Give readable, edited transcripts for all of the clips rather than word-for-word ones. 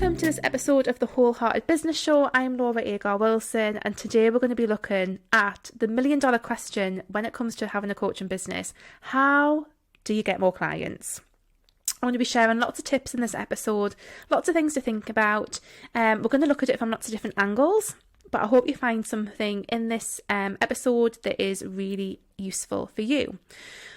Welcome to this episode of the Wholehearted Business Show. I'm Laura Agar Wilson, and today we're going to be looking at the million-dollar question when it comes to having a coaching business. How do you get more clients? I'm going to be sharing lots of tips in this episode, lots of things to think about. We're going to look at it from lots of different angles, but I hope you find something in this episode that is really useful for you.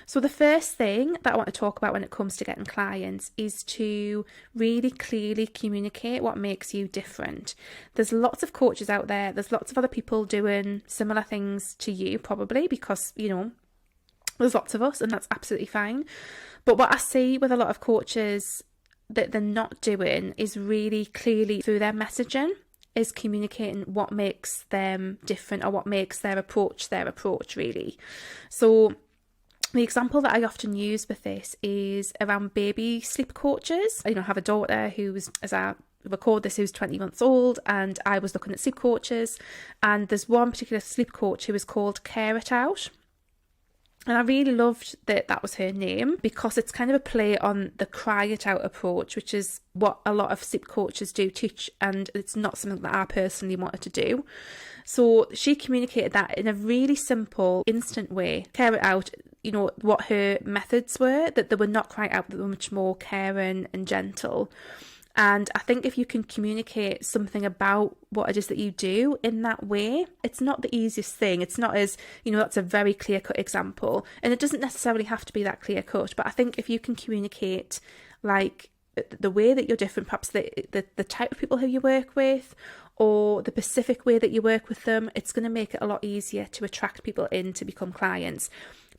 So the first thing that I want to talk about when it comes to getting clients is to really clearly communicate what makes you different. There's lots of coaches out there. There's lots of other people doing similar things to you, probably, because, there's lots of us, and that's absolutely fine. But what I see with a lot of coaches that they're not doing is really clearly through their messaging is communicating what makes them different or what makes their approach really. So the example that I often use with this is around baby sleep coaches. I have a daughter who's, as I record this, who's 20 months old, and I was looking at sleep coaches, and there's one particular sleep coach who is called Care It Out. And I really loved that was her name, because it's kind of a play on the cry it out approach, which is what a lot of sleep coaches do teach, and it's not something that I personally wanted to do. So she communicated that in a really simple, instant way. Care it out, what her methods were, that they were not crying out, that they were much more caring and gentle. And I think if you can communicate something about what it is that you do in that way, it's not the easiest thing. It's not as, that's a very clear-cut example. And it doesn't necessarily have to be that clear-cut. But I think if you can communicate, like, the way that you're different, perhaps the type of people who you work with, or the specific way that you work with them, it's going to make it a lot easier to attract people in to become clients.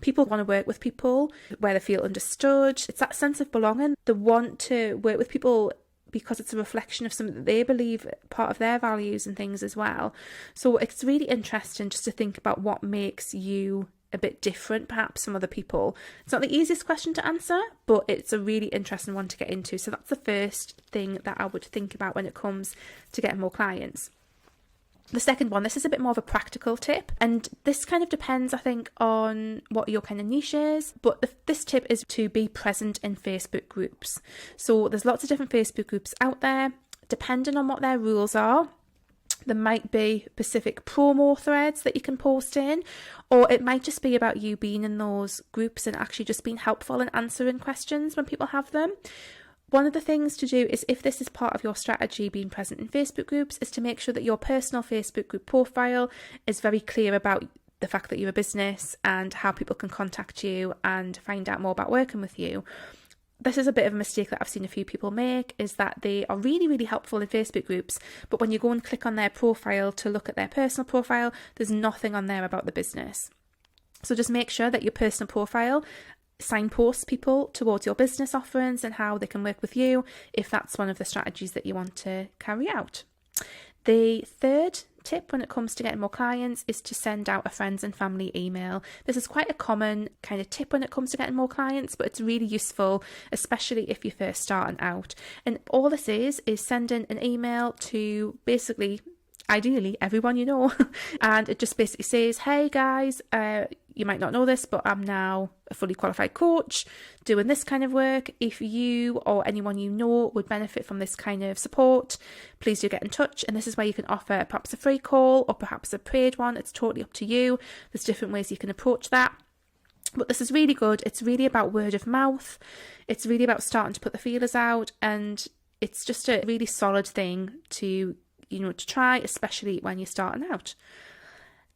People want to work with people where they feel understood. It's that sense of belonging. They want to work with people because it's a reflection of something that they believe, part of their values and things as well. So it's really interesting just to think about what makes you a bit different perhaps from other people. It's not the easiest question to answer, but it's a really interesting one to get into. So that's the first thing that I would think about when it comes to getting more clients. The second one, this is a bit more of a practical tip, and this kind of depends, I think, on what your kind of niche is, but this tip is to be present in Facebook groups. So there's lots of different Facebook groups out there. Depending on what their rules are, there might be specific promo threads that you can post in, or it might just be about you being in those groups and actually just being helpful and answering questions when people have them. One of the things to do is, if this is part of your strategy, being present in Facebook groups, is to make sure that your personal Facebook group profile is very clear about the fact that you're a business and how people can contact you and find out more about working with you. This is a bit of a mistake that I've seen a few people make, is that they are really, really helpful in Facebook groups, but when you go and click on their profile to look at their personal profile, there's nothing on there about the business. So just make sure that your personal profile signposts people towards your business offerings and how they can work with you, if that's one of the strategies that you want to carry out. The third tip when it comes to getting more clients is to send out a friends and family email. This is quite a common kind of tip when it comes to getting more clients, but it's really useful, especially if you're first starting out. And all this is sending an email to basically, ideally, everyone you know. And it just basically says, hey guys, you might not know this, but I'm now a fully qualified coach doing this kind of work. If you or anyone you know would benefit from this kind of support, please do get in touch. And this is where you can offer perhaps a free call or perhaps a paid one. It's totally up to you. There's different ways you can approach that. But this is really good. It's really about word of mouth. It's really about starting to put the feelers out. And it's just a really solid thing to try, especially when you're starting out.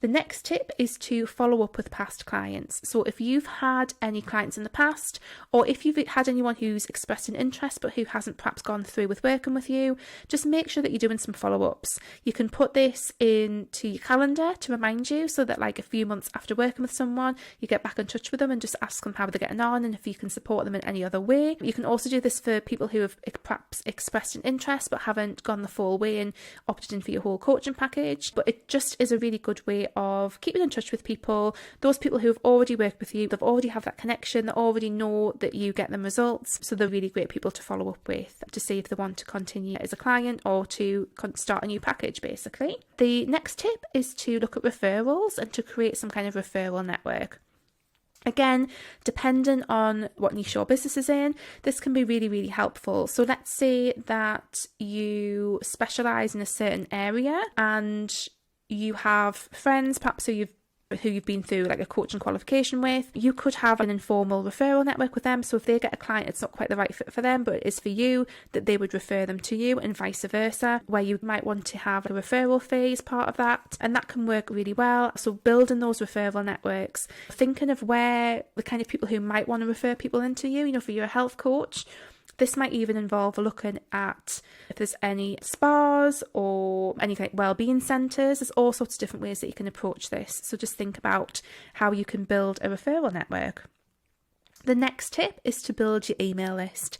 The next tip is to follow up with past clients. So if you've had any clients in the past, or if you've had anyone who's expressed an interest but who hasn't perhaps gone through with working with you, just make sure that you're doing some follow-ups. You can put this into your calendar to remind you, so that like a few months after working with someone, you get back in touch with them and just ask them how they're getting on and if you can support them in any other way. You can also do this for people who have perhaps expressed an interest but haven't gone the full way and opted in for your whole coaching package. But it just is a really good way of keeping in touch with people, those people who have already worked with you, they've already have that connection, they already know that you get them results, so they're really great people to follow up with to see if they want to continue as a client or to start a new package basically. The next tip is to look at referrals and to create some kind of referral network. Again, depending on what niche your business is in, this can be really, really helpful. So let's say that you specialize in a certain area and you have friends perhaps who you've been through like a coaching qualification with. You could have an informal referral network with them. So if they get a client, it's not quite the right fit for them, but it is for you, that they would refer them to you, and vice versa, where you might want to have a referral fee as part of that. And that can work really well. So building those referral networks, thinking of where the kind of people who might want to refer people into you, if you're a health coach, this might even involve looking at if there's any spas or any like wellbeing centres. There's all sorts of different ways that you can approach this. So just think about how you can build a referral network. The next tip is to build your email list.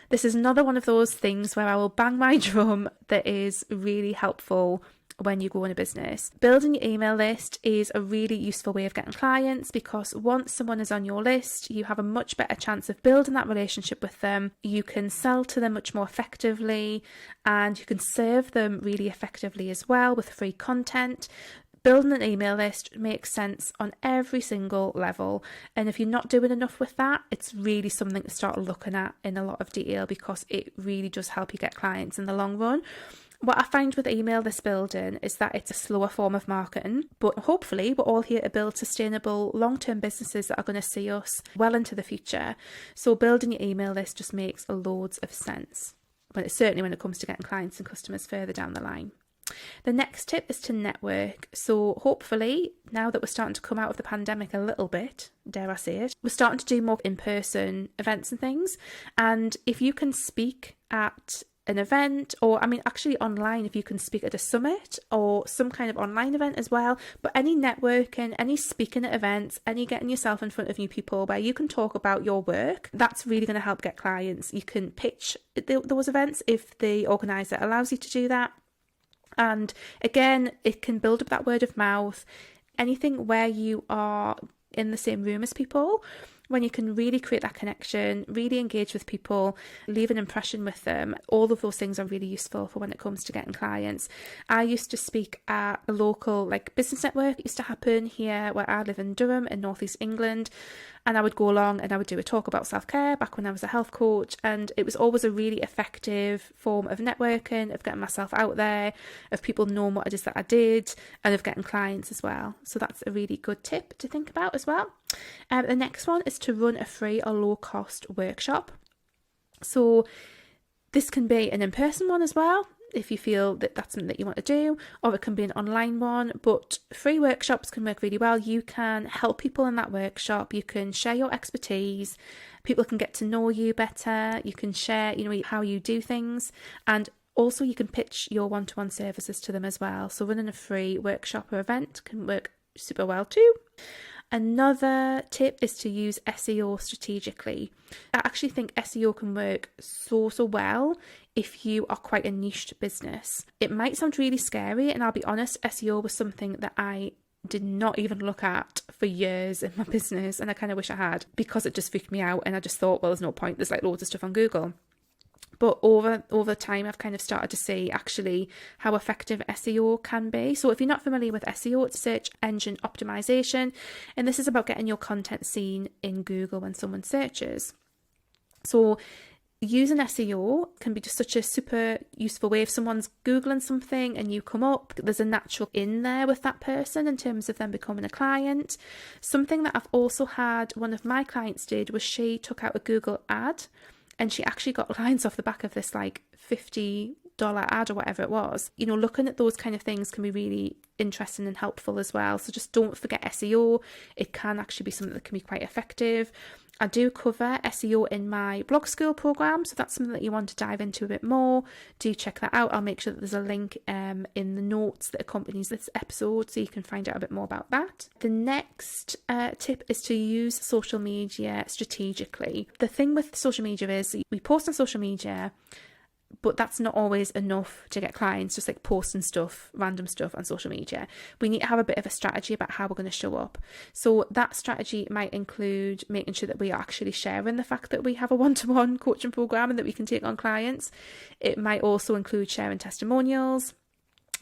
This is another one of those things where I will bang my drum that is really helpful when you go in a business. Building your email list is a really useful way of getting clients, because once someone is on your list, you have a much better chance of building that relationship with them. You can sell to them much more effectively, and you can serve them really effectively as well with free content. Building an email list makes sense on every single level, and if you're not doing enough with that, it's really something to start looking at in a lot of detail, because it really does help you get clients in the long run. What I find with email list building is that it's a slower form of marketing, but hopefully we're all here to build sustainable long-term businesses that are going to see us well into the future. So building your email list just makes loads of sense, certainly when it comes to getting clients and customers further down the line. The next tip is to network. So hopefully, now that we're starting to come out of the pandemic a little bit, dare I say it, we're starting to do more in-person events and things. And if you can speak at an event, or actually online, if you can speak at a summit or some kind of online event as well, but any networking, any speaking at events, any getting yourself in front of new people where you can talk about your work, that's really going to help get clients. You can pitch at those events if the organizer allows you to do that. And again, it can build up that word of mouth. Anything where you are in the same room as people, when you can really create that connection, really engage with people, leave an impression with them, all of those things are really useful for when it comes to getting clients. I used to speak at a local business network. It used to happen here where I live in Durham in Northeast England, and I would go along and I would do a talk about self-care back when I was a health coach, and it was always a really effective form of networking, of getting myself out there, of people knowing what it is that I did, and of getting clients as well. So that's a really good tip to think about as well. The next one is to run a free or low-cost workshop. So this can be an in-person one as well, if you feel that that's something that you want to do, or it can be an online one. But free workshops can work really well. You can help people in that workshop, you can share your expertise, people can get to know you better, you can share how you do things, and also you can pitch your one-to-one services to them as well. So running a free workshop or event can work super well too. Another tip is to use SEO strategically. I actually think SEO can work so well if you are quite a niche business. It might sound really scary, and I'll be honest, SEO was something that I did not even look at for years in my business, and I kind of wish I had, because it just freaked me out, and I just thought, well, there's no point, there's loads of stuff on Google. But over time, I've kind of started to see actually how effective SEO can be. So if you're not familiar with SEO, it's search engine optimization. And this is about getting your content seen in Google when someone searches. So using SEO can be just such a super useful way. If someone's Googling something and you come up, there's a natural in there with that person in terms of them becoming a client. Something that I've also had one of my clients did was she took out a Google ad, and she actually got clients off the back of this $50 ad or whatever it was. Looking at those kind of things can be really interesting and helpful as well. So just don't forget SEO. It can actually be something that can be quite effective. I do cover SEO in my blog school program, so that's something that you want to dive into a bit more. Do check that out. I'll make sure that there's a link in the notes that accompanies this episode, so you can find out a bit more about that. The next tip is to use social media strategically. The thing with social media is we post on social media, but that's not always enough to get clients, just posting random stuff on social media. We need to have a bit of a strategy about how we're going to show up. So that strategy might include making sure that we are actually sharing the fact that we have a one-to-one coaching program and that we can take on clients. It might also include sharing testimonials.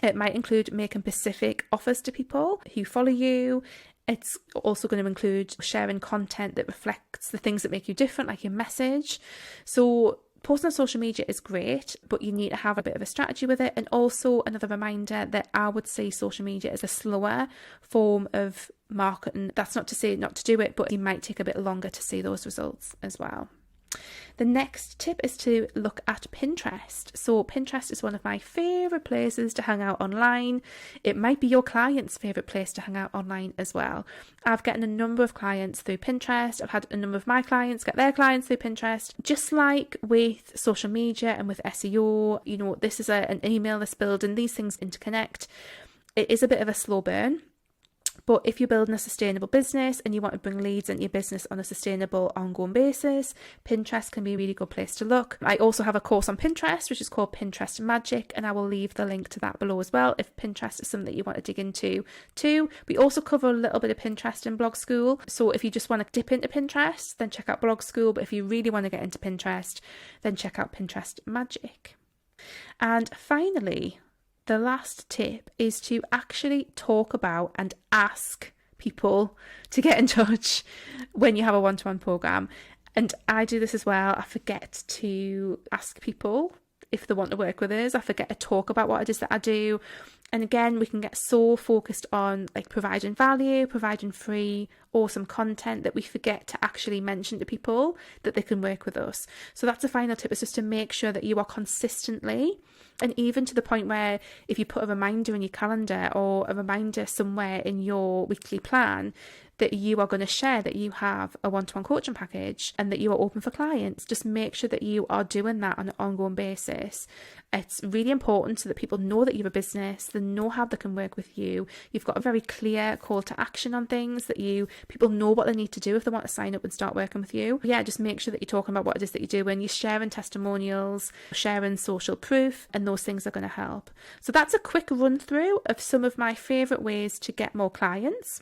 It might include making specific offers to people who follow you. It's also going to include sharing content that reflects the things that make you different, like your message. So posting on social media is great, but you need to have a bit of a strategy with it. And also another reminder that I would say social media is a slower form of marketing. That's not to say not to do it, but it might take a bit longer to see those results as well. The next tip is to look at Pinterest. So Pinterest is one of my favourite places to hang out online. It might be your client's favourite place to hang out online as well. I've gotten a number of clients through Pinterest. I've had a number of my clients get their clients through Pinterest. Just like with social media and with SEO, you know, this is an email list building, these things interconnect. It is a bit of a slow burn. But if you're building a sustainable business and you want to bring leads into your business on a sustainable, ongoing basis, Pinterest can be a really good place to look. I also have a course on Pinterest, which is called Pinterest Magic, and I will leave the link to that below as well if Pinterest is something that you want to dig into too. We also cover a little bit of Pinterest in Blog School. So if you just want to dip into Pinterest, then check out Blog School. But if you really want to get into Pinterest, then check out Pinterest Magic. And finally, the last tip is to actually talk about and ask people to get in touch when you have a one-to-one program. And I do this as well. I forget to ask people if they want to work with us. I forget to talk about what it is that I do. And again, we can get so focused on like providing value, providing free, awesome content that we forget to actually mention to people that they can work with us. So that's a final tip, is just to make sure that you are consistently, and even to the point where if you put a reminder in your calendar or a reminder somewhere in your weekly plan, that you are going to share that you have a one-to-one coaching package and that you are open for clients. Just make sure that you are doing that on an ongoing basis. It's really important so that people know that you're a business, they know how they can work with you. You've got a very clear call to action on things, that people know what they need to do if they want to sign up and start working with you. Yeah, just make sure that you're talking about what it is that you're doing. You're sharing testimonials, sharing social proof, and those things are going to help. So that's a quick run through of some of my favourite ways to get more clients.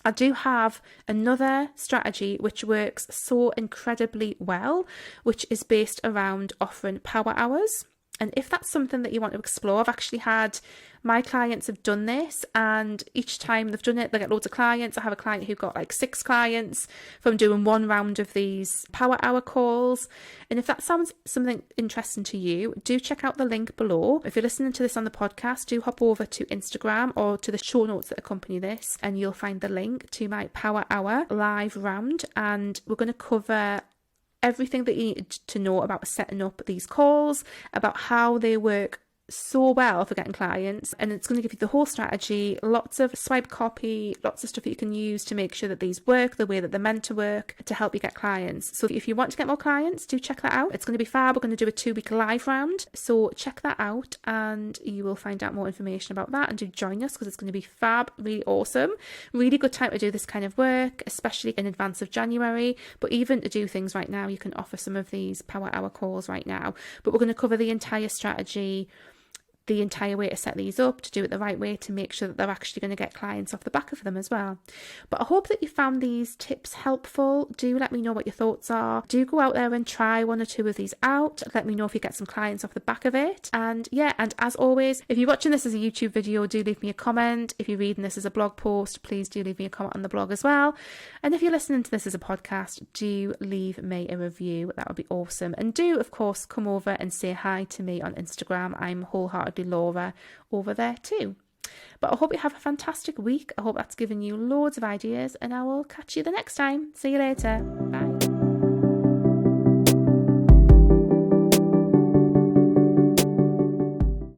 I do have another strategy which works so incredibly well, which is based around offering power hours. And if that's something that you want to explore, I've actually had my clients have done this, and each time they've done it, they get loads of clients. I have a client who got like 6 clients from doing one round of these power hour calls. And if that sounds something interesting to you, do check out the link below. If you're listening to this on the podcast, do hop over to Instagram or to the show notes that accompany this, and you'll find the link to my power hour live round. And we're going to cover everything that you need to know about setting up these calls, about how they work so well for getting clients, and it's going to give you the whole strategy, lots of swipe copy, lots of stuff that you can use to make sure that these work the way that they're meant to work to help you get clients. So if you want to get more clients, do check that out. It's going to be fab. We're going to do a 2-week live round, so check that out and you will find out more information about that, and do join us because it's going to be fab, really awesome, really good time to do this kind of work, especially in advance of January. But even to do things right now, you can offer some of these power hour calls right now. But we're going to cover the entire strategy, the entire way to set these up, to do it the right way, to make sure that they're actually going to get clients off the back of them as well. But I hope that you found these tips helpful. Do let me know what your thoughts are. Do go out there and try 1 or 2 of these out. Let me know if you get some clients off the back of it. And yeah, and as always, if you're watching this as a YouTube video, do leave me a comment. If you're reading this as a blog post, please do leave me a comment on the blog as well. And if you're listening to this as a podcast, do leave me a review. That would be awesome. And do, of course, come over and say hi to me on Instagram. I'm wholeheartedly Laura over there too. But I hope you have a fantastic week. I hope that's given you loads of ideas, and I will catch you the next time. See you later.